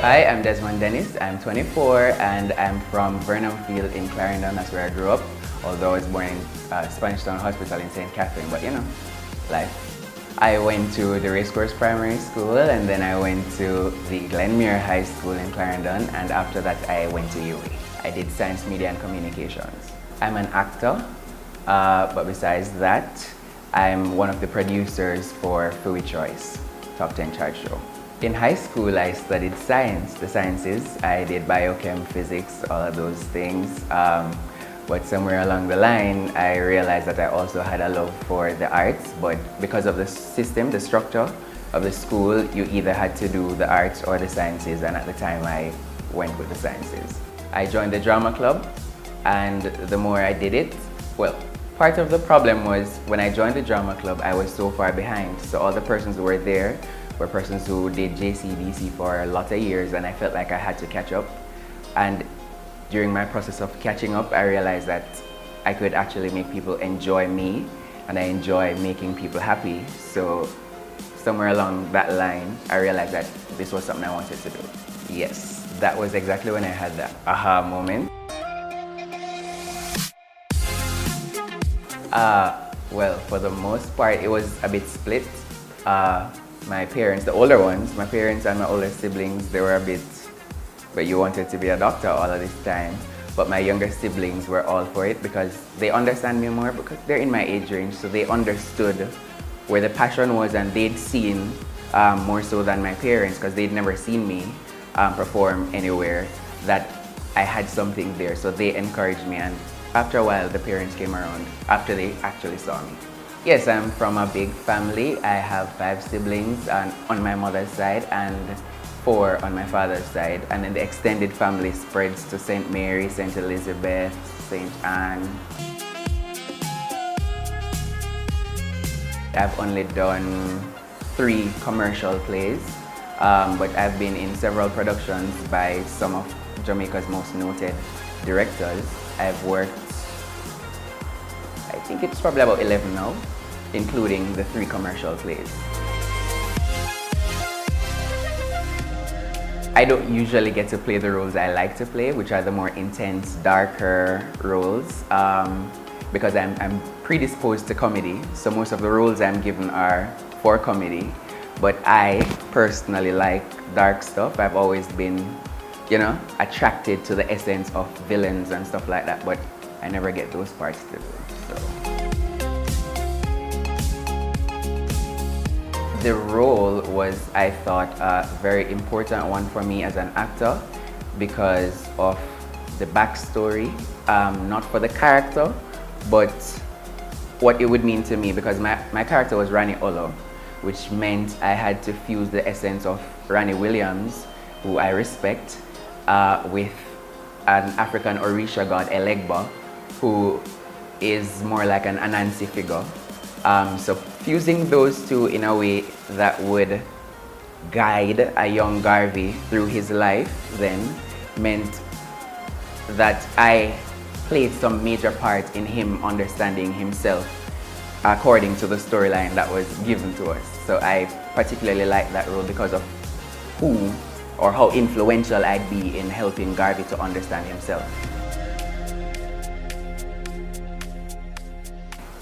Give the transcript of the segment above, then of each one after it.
Hi, I'm Desmond Dennis. I'm 24 and I'm from Burnhamfield in Clarendon. That's where I grew up. Although I was born in Spanish Town Hospital in St. Catherine, but you know, life. I went to the Racecourse Primary School and then I went to the Glenmuir High School in Clarendon, and after that I went to UA. I did Science, Media and Communications. I'm an actor, but besides that, I'm one of the producers for Fui Choice, Top 10 Chart Show. In high school, I studied science, the sciences. I did biochem, physics, all of those things. But somewhere along the line, I realized that I also had a love for the arts, but because of the system, the structure of the school, you either had to do the arts or the sciences, and at the time I went with the sciences. I joined the drama club, and the more I did it, well, part of the problem was when I joined the drama club, I was so far behind. So all the persons who were there were persons who did JCDC for a lot of years, and I felt like I had to catch up. And during my process of catching up, I realized that I could actually make people enjoy me, and I enjoy making people happy. So somewhere along that line, I realized that this was something I wanted to do. Yes, that was exactly when I had that aha moment. Well, for the most part, it was a bit split. My parents, the older ones, my parents and my older siblings, they were a bit, but you wanted to be a doctor all of this time. But my younger siblings were all for it because they understand me more, because they're in my age range, so they understood where the passion was, and they'd seen more so than my parents, because they'd never seen me perform anywhere, that I had something there. So they encouraged me, and after a while, the parents came around after they actually saw me. Yes, I'm from a big family. I have 5 siblings on my mother's side and 4 on my father's side. And then the extended family spreads to St. Mary, St. Elizabeth, St. Anne. I've only done 3 commercial plays, but I've been in several productions by some of Jamaica's most noted directors. I've worked, I think it's probably about 11 now, including the 3 commercial plays. I don't usually get to play the roles I like to play, which are the more intense, darker roles, because I'm predisposed to comedy. So most of the roles I'm given are for comedy, but I personally like dark stuff. I've always been, you know, attracted to the essence of villains and stuff like that, but I never get those parts to do. So the role was, I thought, a very important one for me as an actor because of the backstory, not for the character, but what it would mean to me, because my character was Rani Olo, which meant I had to fuse the essence of Rani Williams, who I respect, with an African Orisha god, Elegba, who is more like an Anansi figure. So fusing those two in a way that would guide a young Garvey through his life then meant that I played some major part in him understanding himself according to the storyline that was given to us. So I particularly liked that role because of who or how influential I'd be in helping Garvey to understand himself.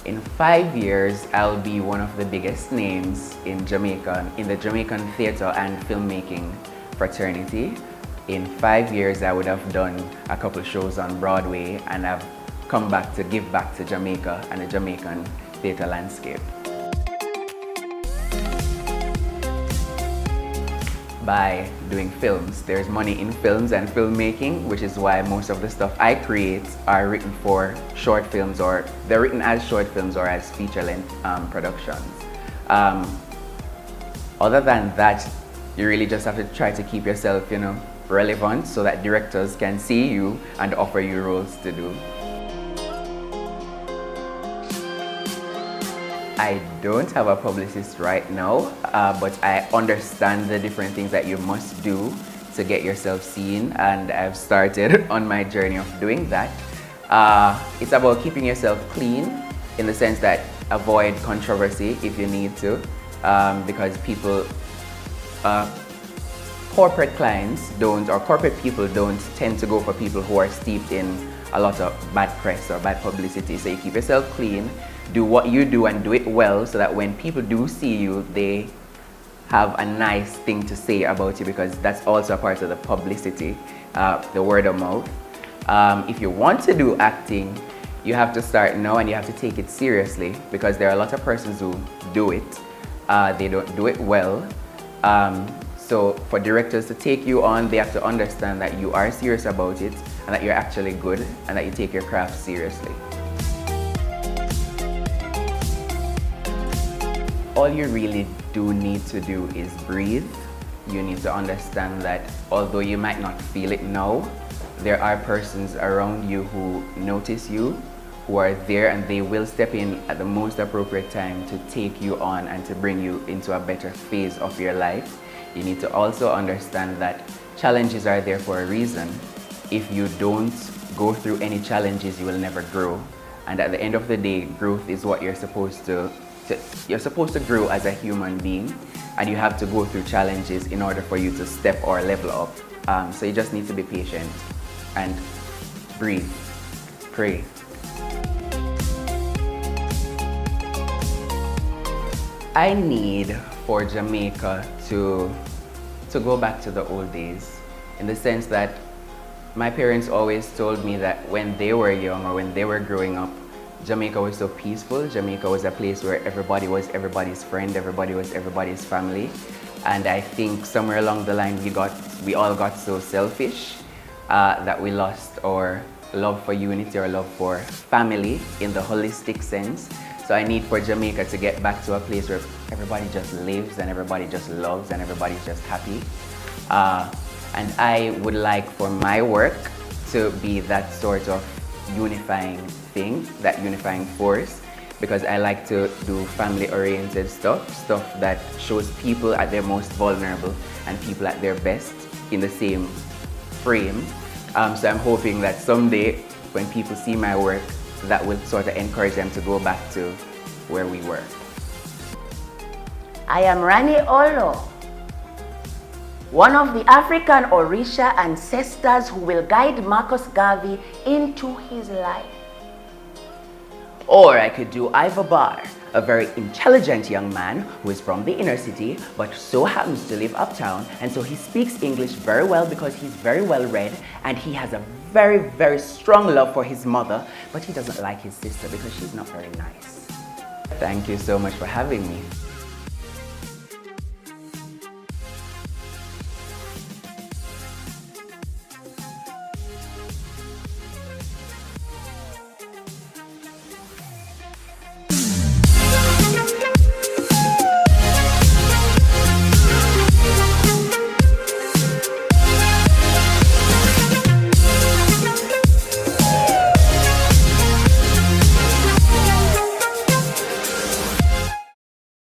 In 5 years, I'll be one of the biggest names in Jamaica, in the Jamaican theatre and filmmaking fraternity. In 5 years, I would have done a couple shows on Broadway, and I've come back to give back to Jamaica and the Jamaican theatre landscape. By doing films. There's money in films and filmmaking, which is why most of the stuff I create are written for short films, or they're written as short films or as feature-length productions. Other than that, you really just have to try to keep yourself, you know, relevant so that directors can see you and offer you roles to do. I don't have a publicist right now, but I understand the different things that you must do to get yourself seen, and I've started on my journey of doing that. It's about keeping yourself clean in the sense that avoid controversy if you need to, because people corporate clients don't, or corporate people don't tend to go for people who are steeped in a lot of bad press or bad publicity. So you keep yourself clean, do what you do and do it well, so that when people do see you, they have a nice thing to say about you, because that's also a part of the publicity, the word of mouth. If you want to do acting, you have to start now and you have to take it seriously, because there are a lot of persons who do it. They don't do it well. So for directors to take you on, they have to understand that you are serious about it and that you're actually good and that you take your craft seriously. All you really do need to do is breathe. You need to understand that although you might not feel it now, there are persons around you who notice you, who are there, and they will step in at the most appropriate time to take you on and to bring you into a better phase of your life. You need to also understand that challenges are there for a reason. If you don't go through any challenges, you will never grow. And at the end of the day, growth is what you're supposed to grow as a human being, and you have to go through challenges in order for you to step or level up. So you just need to be patient and breathe, pray. I need for Jamaica to go back to the old days, in the sense that my parents always told me that when they were young or when they were growing up, Jamaica was so peaceful. Jamaica was a place where everybody was everybody's friend, everybody was everybody's family. And I think somewhere along the line we all got so selfish that we lost our love for unity or love for family in the holistic sense. So I need for Jamaica to get back to a place where everybody just lives and everybody just loves and everybody's just happy. And I would like for my work to be that sort of unifying thing, that unifying force, because I like to do family-oriented stuff that shows people at their most vulnerable and people at their best in the same frame. So I'm hoping that someday when people see my work, that will sort of encourage them to go back to where we were. I am Rani Olo, one of the African Orisha ancestors who will guide Marcus Garvey into his life. Or I could do Iva Bar, a very intelligent young man who is from the inner city but so happens to live uptown, and so he speaks English very well because he's very well read, and he has a very, very strong love for his mother, but he doesn't like his sister because she's not very nice. Thank you so much for having me.